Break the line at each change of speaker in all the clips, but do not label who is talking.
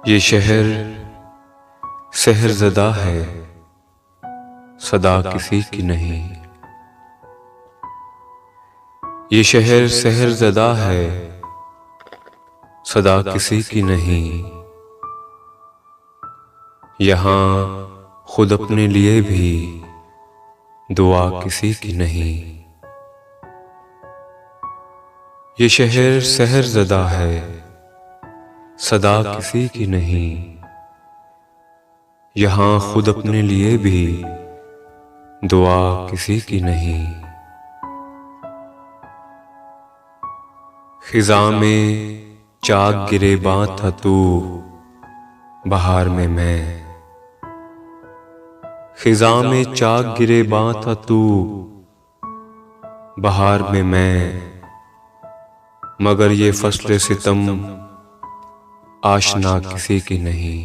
ये शहर सहरज़दा है, सदा किसी की नहीं। ये शहर सहरज़दा है, सदा किसी की नहीं। यहाँ खुद अपने लिए भी दुआ किसी की नहीं। ये शहर सहरज़दा है, सदा किसी की नहीं। यहाँ खुद अपने लिए भी दुआ किसी की नहीं। खिज़ा में चाक गिरेबां था तू, बहार में मैं। खिज़ा में चाक गिरेबां था तू, बहार में मैं। मगर ये फस्ल सितम आशना किसी की नहीं।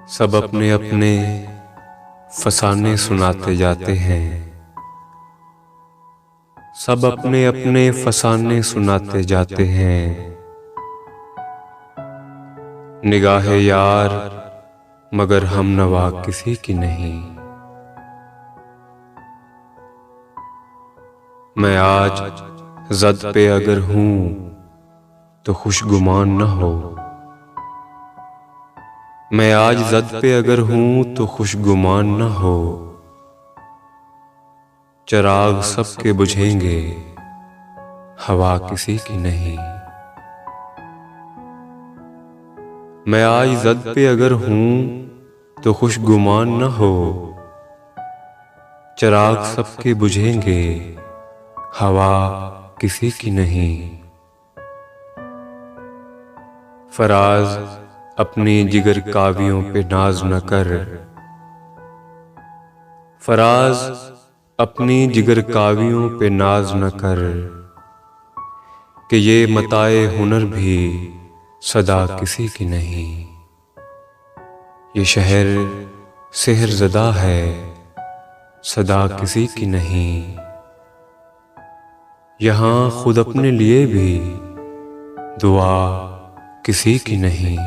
सब अपने अपने फसाने सुनाते जाते हैं। सब अपने अपने फसाने सुनाते जाते हैं। निगाहे यार मगर हम नवा किसी की नहीं। मैं आज ज़द पे अगर हूँ तो खुशगुमान न हो। मैं आज ज़द पे अगर हूँ तो खुशगुमान न हो। चराग सबके बुझेंगे, हवा किसी की नहीं। मैं आज ज़द पे अगर हूँ तो खुशगुमान न हो। चराग सबके बुझेंगे, हवा किसी की नहीं। फराज अपनी जिगर कावियों पे नाज न कर। फराज अपनी जिगर कावियों पे नाज न कर, कि ये मताए हुनर भी सदा किसी की नहीं। ये शहर सहरज़दा है, सदा किसी की नहीं। यहाँ खुद अपने लिए भी दुआ किसी की नहीं।